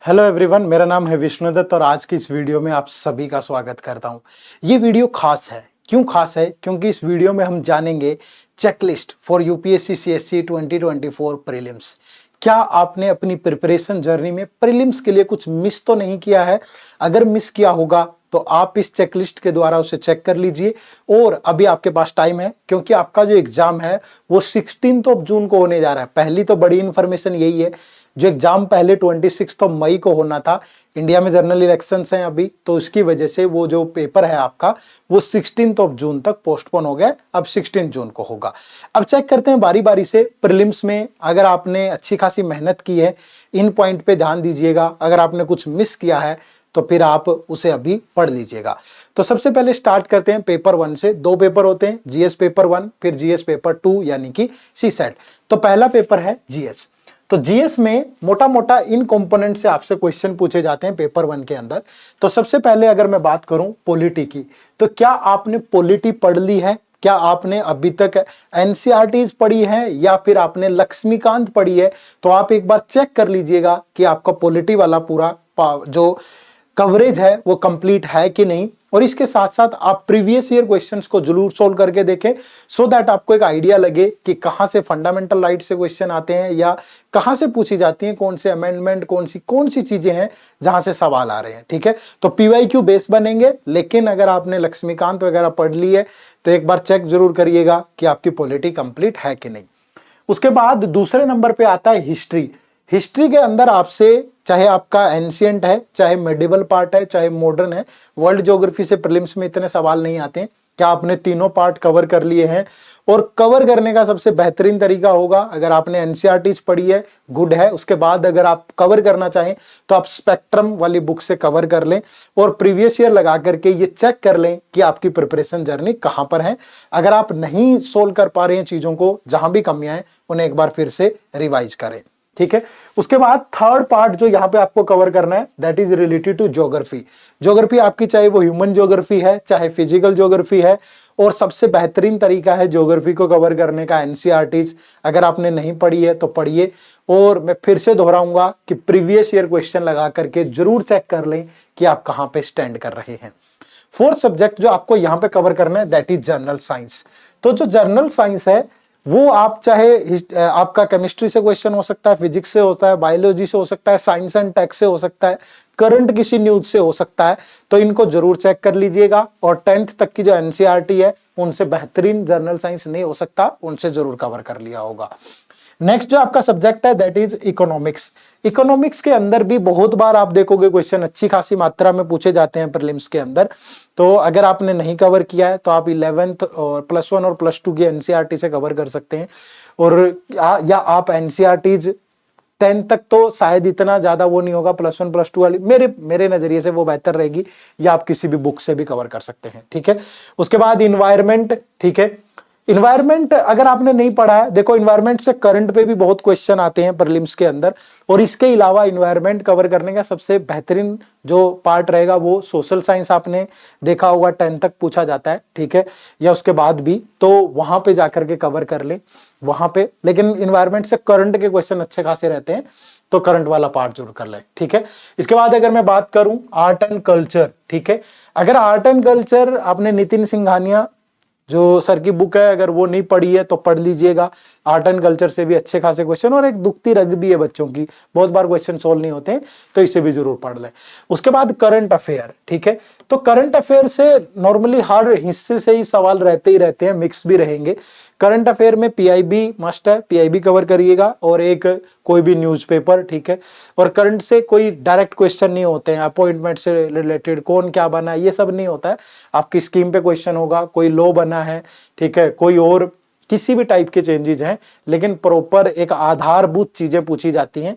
Hello everyone, मेरा नाम है विष्णुदत्त और आज की इस वीडियो में आप सभी का स्वागत करता हूं। ये वीडियो खास है। क्यों खास है? क्योंकि इस वीडियो में हम जानेंगे checklist for UPSC CSC 2024 prelims. क्या आपने अपनी प्रिपरेशन जर्नी में प्रीलिम्स के लिए कुछ मिस तो नहीं किया है? अगर मिस किया होगा तो आप इस चेकलिस्ट के द्वारा उसे चेक कर लीजिए और अभी आपके पास टाइम है, क्योंकि आपका जो एग्जाम है वो 16 जून को होने जा रहा है। पहली तो बड़ी इंफॉर्मेशन यही है, जो एग्जाम पहले 26 मई को होना था, इंडिया में जनरल इलेक्शंस हैं अभी, तो उसकी वजह से वो जो पेपर है आपका वो 16 जून तक पोस्टपोन हो गया। अब 16 जून को होगा। अब चेक करते हैं बारी बारी से प्रीलिम्स में। अगर आपने अच्छी खासी मेहनत की है, इन पॉइंट पे ध्यान दीजिएगा। अगर आपने कुछ मिस किया है तो फिर आप उसे अभी पढ़ लीजिएगा। तो सबसे पहले स्टार्ट करते हैं पेपर 1 से। दो पेपर होते हैं, जीएस पेपर 1 फिर जीएस पेपर 2 यानी कि सीसेट। तो पहला पेपर है जीएस। तो जीएस में मोटा मोटा इन कंपोनेंट से आपसे क्वेश्चन पूछे जाते हैं पेपर 1 के अंदर। तो सबसे पहले अगर मैं बात करूं पॉलिटी की, तो क्या आपने पॉलिटी पढ़ ली है? क्या आपने अभी तक एनसीईआरटीज पढ़ी है या फिर आपने लक्ष्मीकांत पढ़ी है? तो आप एक बार चेक कर लीजिएगा कि आपका पॉलिटी वाला पूरा जो कवरेज है वो कंप्लीट है कि नहीं। और इसके साथ साथ आप प्रीवियस ईयर क्वेश्चंस को जरूर सोल्व करके देखें, सो दैट आपको एक आइडिया लगे कि कहां से फंडामेंटल राइट से क्वेश्चन आते हैं या कहां से पूछी जाती हैं, कौन से अमेंडमेंट, कौन सी चीजें हैं जहां से सवाल आ रहे हैं। ठीक है, तो पीवाईक्यू बेस बनेंगे। लेकिन अगर आपने लक्ष्मीकांत वगैरह पढ़ ली है तो एक बार चेक जरूर करिएगा कि आपकी पॉलिटी कंप्लीट है कि नहीं। उसके बाद दूसरे नंबर पे आता है हिस्ट्री। हिस्ट्री के अंदर आपसे चाहे आपका एंशिएंट है, चाहे मेडिवल पार्ट है, चाहे मॉडर्न है, वर्ल्ड ज्योग्राफी से प्रीलिम्स में इतने सवाल नहीं आते हैं। क्या आपने तीनों पार्ट कवर कर लिए हैं? और कवर करने का सबसे बेहतरीन तरीका होगा, अगर आपने एनसीईआरटीज पढ़ी है गुड है, उसके बाद अगर आप कवर करना चाहें तो आप स्पेक्ट्रम वाली बुक से कवर कर लें और प्रीवियस ईयर लगा करके ये चेक कर लें कि आपकी प्रिपरेशन जर्नी कहां पर है। अगर आप नहीं सोल्व कर पा रहे हैं चीजों को, जहां भी कमियां हैं उन्हें एक बार फिर से रिवाइज करें। ठीक है, उसके बाद थर्ड पार्ट जो यहां पे आपको कवर करना है that is related to geography. Geography आपकी चाहे वो ह्यूमन ज्योग्राफी है, चाहे फिजिकल ज्योग्राफी है, और सबसे बेहतरीन तरीका है ज्योग्राफी को कवर करने का एनसीईआरटीज। अगर आपने नहीं पढ़ी है तो पढ़िए। और मैं फिर से दोहराऊंगा कि प्रीवियस ईयर क्वेश्चन लगा करके जरूर चेक कर लें कि आप कहां पे स्टैंड कर रहे हैं। फोर्थ सब्जेक्ट जो आपको यहां पे कवर करना है दैट इज जनरल साइंस। तो जो जनरल साइंस है वो आप चाहे आपका केमिस्ट्री से क्वेश्चन हो सकता है, फिजिक्स से होता है, बायोलॉजी से हो सकता है, साइंस एंड टेक से हो सकता है, करंट किसी न्यूज से हो सकता है, तो इनको जरूर चेक कर लीजिएगा। और 10th तक की जो एनसीईआरटी है उनसे बेहतरीन जनरल साइंस नहीं हो सकता, उनसे जरूर कवर कर लिया होगा। नेक्स्ट जो आपका सब्जेक्ट है दैट इज इकोनॉमिक्स। इकोनॉमिक्स के अंदर भी बहुत बार आप देखोगे क्वेश्चन अच्छी खासी मात्रा में पूछे जाते हैं प्रीलिम्स के अंदर। तो अगर आपने नहीं कवर किया है तो आप 11th और +1 और +2 की एनसीईआरटी से कवर कर सकते हैं। और या आप एनसीईआरटीज 10 तक तो शायद इतना ज्यादा वो नहीं होगा, +1 +2 वाली मेरे नजरिए से वो बेहतर रहेगी, या आप किसी भी बुक से भी कवर कर सकते हैं। ठीक है, उसके बाद इन्वायरमेंट। ठीक है, इन्वायरमेंट अगर आपने नहीं पढ़ा है, देखो इन्वायरमेंट से करंट पे भी बहुत क्वेश्चन आते हैं प्रीलिम्स के अंदर। और इसके अलावा इन्वायरमेंट कवर करने का सबसे बेहतरीन जो पार्ट रहेगा वो सोशल साइंस। आपने देखा होगा 10 तक पूछा जाता है, ठीक है, या उसके बाद भी, तो वहां पे जाकर के कवर कर ले वहां पे। लेकिन इन्वायरमेंट से करंट के क्वेश्चन अच्छे खासे रहते हैं, तो करंट वाला पार्ट जरूर कर ले। ठीक है, इसके बाद अगर मैं बात करूं आर्ट एंड कल्चर। ठीक है, अगर आर्ट एंड कल्चर आपने नितिन सिंघानिया जो सर की बुक है अगर वो नहीं पढ़ी है तो पढ़ लीजिएगा। आर्ट एंड कल्चर से भी अच्छे खासे क्वेश्चन, और एक दुखती रग भी है बच्चों की, बहुत बार क्वेश्चन सोल्व नहीं होते हैं, तो इसे भी जरूर पढ़ लें। उसके बाद करंट अफेयर। ठीक है, तो करंट अफेयर से नॉर्मली हर हिस्से से ही सवाल रहते ही रहते हैं, मिक्स भी रहेंगे। करंट अफेयर में पीआईबी मस्ट है, पीआईबी कवर करिएगा, और एक कोई भी न्यूज़पेपर। ठीक है, और करंट से कोई डायरेक्ट क्वेश्चन नहीं होते हैं, अपॉइंटमेंट से रिलेटेड कौन क्या बना है ये सब नहीं होता है। आपकी स्कीम पे क्वेश्चन होगा, कोई लॉ बना है, ठीक है, कोई और किसी भी टाइप के चेंजेस हैं, लेकिन प्रॉपर एक आधारभूत चीजें पूछी जाती हैं।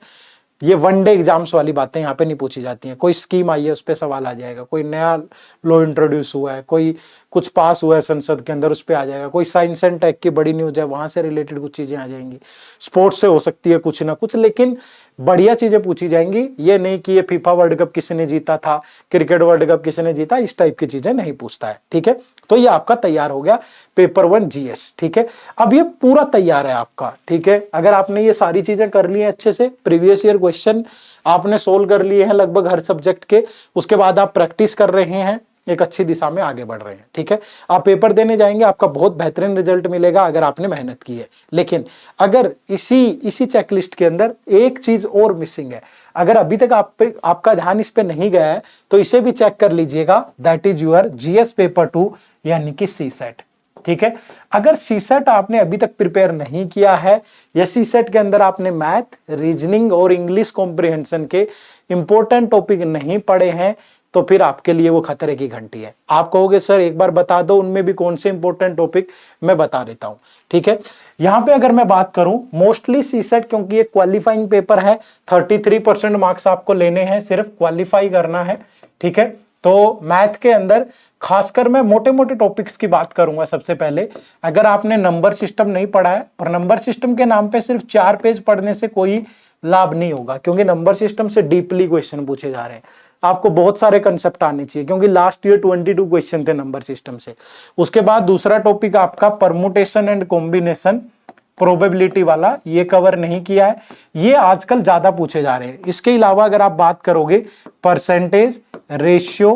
ये वन डे एग्जाम्स वाली बातें यहाँ पे नहीं पूछी जाती हैं। कोई स्कीम आई है उस पर सवाल आ जाएगा, कोई नया लॉ इंट्रोड्यूस हुआ है, कोई कुछ पास हुआ है संसद के अंदर उस पर आ जाएगा, कोई साइंस एंड टेक की बड़ी न्यूज है वहां से रिलेटेड कुछ चीजें आ जाएंगी, स्पोर्ट्स से हो सकती है कुछ ना कुछ, लेकिन बढ़िया चीजें पूछी जाएंगी। ये नहीं कि ये फीफा वर्ल्ड कप किसने जीता था, क्रिकेट वर्ल्ड कप किसने जीता, इस टाइप की चीजें नहीं पूछता है। ठीक है, तो ये आपका तैयार हो गया पेपर 1 जीएस। ठीक है, अब ये पूरा तैयार है आपका। ठीक है, अगर आपने ये सारी चीजें कर ली हैं अच्छे से, प्रीवियस ईयर क्वेश्चन आपने सोल्व कर लिए हैं लगभग हर सब्जेक्ट के, उसके बाद आप प्रैक्टिस कर रहे हैं, एक अच्छी दिशा में आगे बढ़ रहे हैं। ठीक है, आप पेपर देने जाएंगे, आपका बहुत बेहतरीन रिजल्ट मिलेगा अगर आपने मेहनत की है। लेकिन अगर इसी चेकलिस्ट के अंदर एक चीज और मिसिंग है, अगर अभी तक आपका ध्यान इस पे नहीं गया है तो इसे भी चेक कर लीजिएगा, that is your GS paper 2 यानी कि सीसेट। ठीक है, अगर सीसेट आपने अभी तक प्रिपेयर नहीं किया है या सीसेट के अंदर आपने मैथ, रीजनिंग और इंग्लिश कॉम्प्रिहेंशन के इंपॉर्टेंट टॉपिक नहीं पढ़े हैं तो फिर आपके लिए वो खतरे की घंटी है। आप कहोगे सर एक बार बता दो उनमें भी कौन से इंपॉर्टेंट टॉपिक, मैं बता देता हूं। ठीक है, यहां पे अगर मैं बात करूं मोस्टली सीसेट, क्योंकि ये क्वालिफाइंग पेपर है, 33% मार्क्स आपको लेने हैं, सिर्फ क्वालिफाई करना है। ठीक है, तो मैथ के अंदर खासकर मैं मोटे मोटे टॉपिक्स की बात करूंगा। सबसे पहले अगर आपने नंबर सिस्टम नहीं पढ़ा है, और नंबर सिस्टम के नाम पे सिर्फ 4 पेज पढ़ने से कोई लाभ नहीं होगा, क्योंकि नंबर सिस्टम से डीपली क्वेश्चन पूछे जा रहे हैं, आपको बहुत सारे कंसेप्ट आने चाहिए, क्योंकि लास्ट ईयर 22 क्वेश्चन थे नंबर सिस्टम से। उसके बाद दूसरा टॉपिक आपका परमुटेशन एंड कॉम्बिनेशन, प्रोबेबिलिटी वाला, ये कवर नहीं किया है, ये आजकल ज्यादा पूछे जा रहे हैं। इसके अलावा अगर आप बात करोगे परसेंटेज, रेशियो,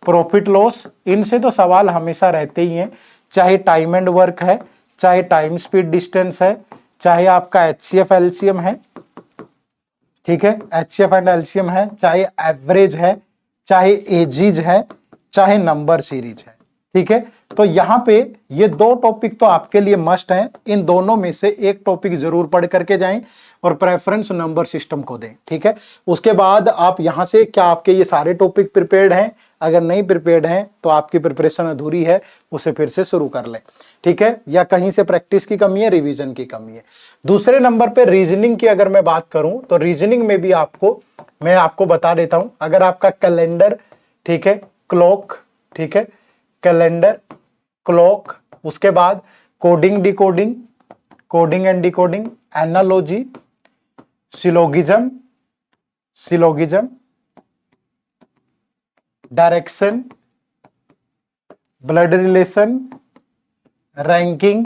प्रॉफिट लॉस, इनसे तो सवाल हमेशा रहते ही हैं, चाहे टाइम एंड वर्क है, चाहे टाइम स्पीड डिस्टेंस है, चाहे आपका एचसीएफ एलसीएम है। ठीक है, एचसीएफ एंड एलसीएम है, चाहे एवरेज है, चाहे एजीज है, चाहे नंबर सीरीज है। ठीक है, तो यहां पे ये 2 टॉपिक तो आपके लिए मस्ट हैं, इन दोनों में से एक टॉपिक जरूर पढ़ करके जाएं और प्रेफरेंस नंबर सिस्टम को दें। ठीक है, उसके बाद आप यहां से, क्या आपके ये सारे टॉपिक प्रिपेयर्ड हैं? अगर नहीं प्रिपेयर्ड हैं तो आपकी प्रिपरेशन अधूरी है, उसे फिर से शुरू कर लें। ठीक है, या कहीं से प्रैक्टिस की कमी है, रिवीजन की कमी है। दूसरे नंबर पे रीजनिंग की अगर मैं बात करूं तो रीजनिंग में भी मैं आपको बता देता हूं, अगर आपका कैलेंडर, ठीक है, क्लॉक, ठीक है, कैलेंडर, क्लॉक, उसके बाद coding decoding, coding and decoding, analogy, syllogism, direction, blood relation, ranking,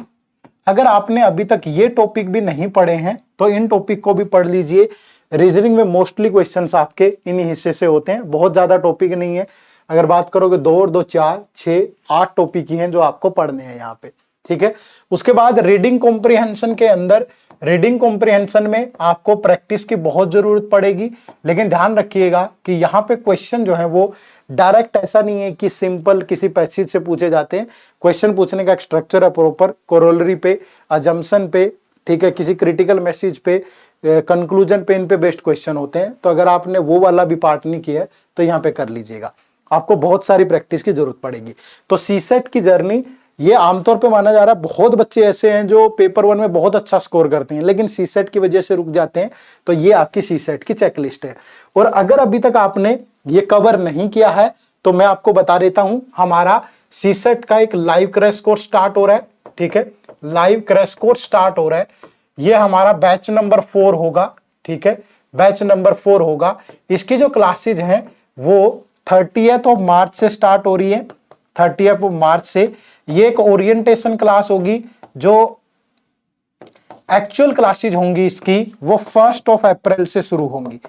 अगर आपने अभी तक ये टॉपिक भी नहीं पढ़े हैं तो इन टॉपिक को भी पढ़ लीजिए। रीजनिंग में मोस्टली क्वेश्चंस आपके इन्हीं हिस्से से होते हैं, बहुत ज्यादा टॉपिक नहीं है। अगर बात करोगे 2 और 2 4 6 8 टॉपिक ही हैं जो आपको पढ़ने हैं यहाँ पे। ठीक है, उसके बाद रीडिंग कॉम्प्रिहेंशन के अंदर, रीडिंग कॉम्प्रिहेंशन में आपको प्रैक्टिस की बहुत जरूरत पड़ेगी, लेकिन ध्यान रखिएगा कि यहाँ पे क्वेश्चन जो है वो डायरेक्ट ऐसा नहीं है कि सिंपल किसी पैसेज से पूछे जाते हैं। क्वेश्चन पूछने का एक स्ट्रक्चर है प्रॉपर, कोरोलरी पे, अजम्पशन पे, ठीक है, किसी क्रिटिकल मैसेज पे, कंक्लूजन पे, इन पे बेस्ड क्वेश्चन होते हैं। तो अगर आपने वो वाला भी पार्ट नहीं किया है तो यहाँ पे कर लीजिएगा, आपको बहुत सारी प्रैक्टिस की जरूरत पड़ेगी। तो सीसेट की जर्नी ये आमतौर पे माना जा रहा है, बहुत बच्चे ऐसे हैं जो पेपर 1 में बहुत अच्छा स्कोर करते हैं लेकिन सीसेट की वजह से रुक जाते हैं। तो ये आपकी सीसेट की चेकलिस्ट है। और अगर अभी तक आपने ये कवर नहीं किया है तो मैं आपको बता देता हूं, हमारा सीसेट का एक लाइव क्रैश कोर्स स्टार्ट हो रहा है। ठीक है, लाइव क्रैश कोर्स स्टार्ट हो रहा है, ये हमारा बैच नंबर 4 होगा। ठीक है, बैच नंबर 4 होगा। इसकी जो क्लासेज हैं वो 30 मार्च से स्टार्ट हो रही है, 30 मार्च से। ये एक ओरिएंटेशन क्लास होगी, जो एक्चुअल क्लासेज होंगी इसकी वो 1 अप्रैल से शुरू होंगी।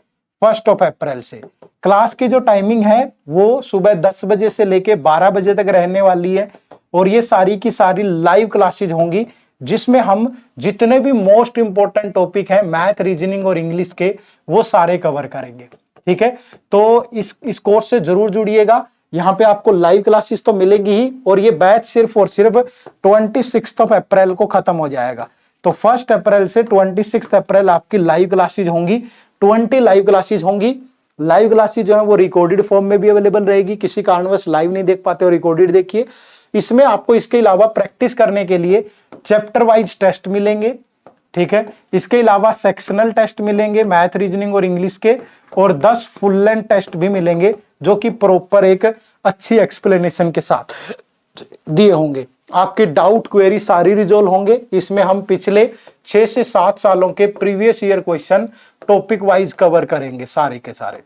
1 अप्रैल से क्लास की जो टाइमिंग है वो सुबह 10 बजे से लेके 12 बजे तक रहने वाली है। और ये सारी की सारी लाइव क्लासेज होंगी जिसमें हम जितने भी मोस्ट इंपॉर्टेंट टॉपिक हैं मैथ, रीजनिंग और इंग्लिश के, वो सारे कवर करेंगे। ठीक है, तो इस कोर्स से जरूर जुड़िएगा। यहाँ पे आपको लाइव क्लासेस तो मिलेंगी ही, और ये बैच सिर्फ और सिर्फ 26 अप्रैल को खत्म हो जाएगा। तो 1 अप्रैल से 26 अप्रैल आपकी लाइव क्लासेज होंगी। 20 लाइव क्लासेज होंगी। लाइव क्लासेज जो है वो रिकॉर्डेड फॉर्म में भी अवेलेबल रहेगी, किसी कारणवश लाइव नहीं देख पाते हो रिकॉर्डेड देखिए। इसमें आपको इसके अलावा प्रैक्टिस करने के लिए चैप्टर वाइज टेस्ट मिलेंगे। ठीक है, इसके अलावा सेक्शनल टेस्ट मिलेंगे मैथ, रीजनिंग और इंग्लिश के, और 10 फुल लेंथ टेस्ट भी मिलेंगे जो कि प्रॉपर एक अच्छी एक्सप्लेनेशन के साथ दिए होंगे, आपके डाउट क्वेरी सारी रिजोल्व होंगे। इसमें हम पिछले 6 से 7 सालों के previous year question topic wise cover करेंगे सारे के सारे,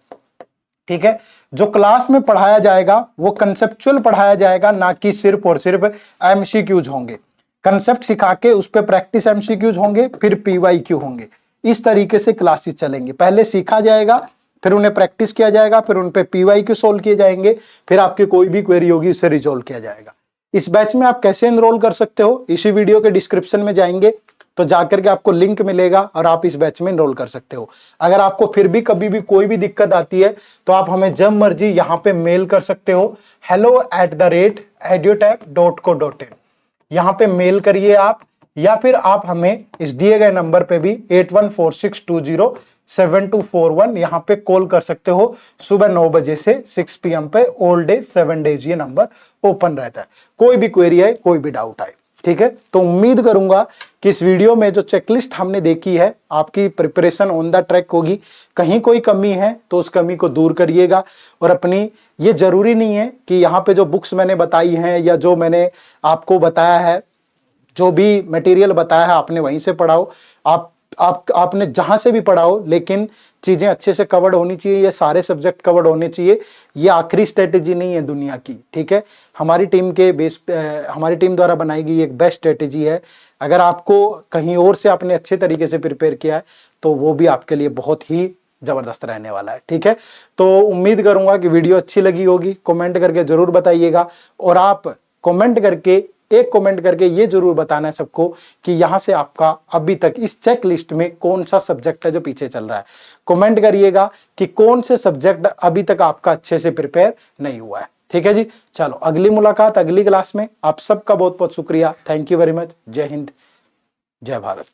ठीक है। जो क्लास में पढ़ाया जाएगा वो कंसेप्चुअल पढ़ाया जाएगा, ना कि सिर्फ और सिर्फ एमसीक्यूज होंगे। कंसेप्ट सिखा के उस पर प्रैक्टिस एमसीक्यूज होंगे, फिर पीवाईक्यू होंगे। इस तरीके से क्लासेस चलेंगे, पहले सीखा जाएगा, फिर उन्हें प्रैक्टिस किया जाएगा, फिर उन पे पीवाईक्यू सोल्व किए जाएंगे, फिर आपकी कोई भी क्वेरी होगी उसे रिजोल्व किया जाएगा। इस बैच में आप कैसे एनरोल कर सकते हो, इसी वीडियो के डिस्क्रिप्शन में जाएंगे तो जाकर के आपको लिंक मिलेगा और आप इस बैच में एनरोल कर सकते हो। अगर आपको फिर भी कभी भी कोई भी दिक्कत आती है तो आप हमें जब मर्जी यहां पे मेल कर सकते हो, hello@edutech.co.in, यहां पे मेल करिए आप, या फिर आप हमें इस दिए गए नंबर पे भी 8146207241 यहां पे कॉल कर सकते हो। सुबह 9 बजे से 6 PM पे ऑल डे 7 डेज ये नंबर ओपन रहता है। कोई भी क्वेरी है, कोई भी डाउट आए, ठीक है। तो उम्मीद करूंगा कि इस वीडियो में जो चेकलिस्ट हमने देखी है आपकी प्रिपरेशन ऑन द ट्रैक होगी। कहीं कोई कमी है तो उस कमी को दूर करिएगा, और अपनी, ये जरूरी नहीं है कि यहाँ पे जो बुक्स मैंने बताई हैं या जो मैंने आपको बताया है, जो भी मटेरियल बताया है आपने वहीं से पढ़ाओ, आपने जहां से भी पढ़ाओ, लेकिन चीजें अच्छे से कवर्ड होनी चाहिए, ये सारे सब्जेक्ट कवर्ड होने चाहिए। ये आखिरी स्ट्रेटेजी नहीं है दुनिया की, ठीक है। हमारी टीम के हमारी टीम द्वारा बनाई गई एक बेस्ट स्ट्रेटेजी है। अगर आपको कहीं और से आपने अच्छे तरीके से प्रिपेयर किया है तो वो भी आपके लिए बहुत ही जबरदस्त रहने वाला है, ठीक है। तो उम्मीद करूंगा कि वीडियो अच्छी लगी होगी, कमेंट करके जरूर बताइएगा। और आप कमेंट करके, एक कमेंट करके ये जरूर बताना है सबको कि यहां से आपका अभी तक इस चेक लिस्ट में कौन सा सब्जेक्ट है जो पीछे चल रहा है। कमेंट करिएगा कि कौन से सब्जेक्ट अभी तक आपका अच्छे से प्रिपेयर नहीं हुआ है, ठीक है जी। चलो अगली मुलाकात अगली क्लास में। आप सबका बहुत बहुत शुक्रिया, थैंक यू वेरी मच। जय हिंद, जय भारत।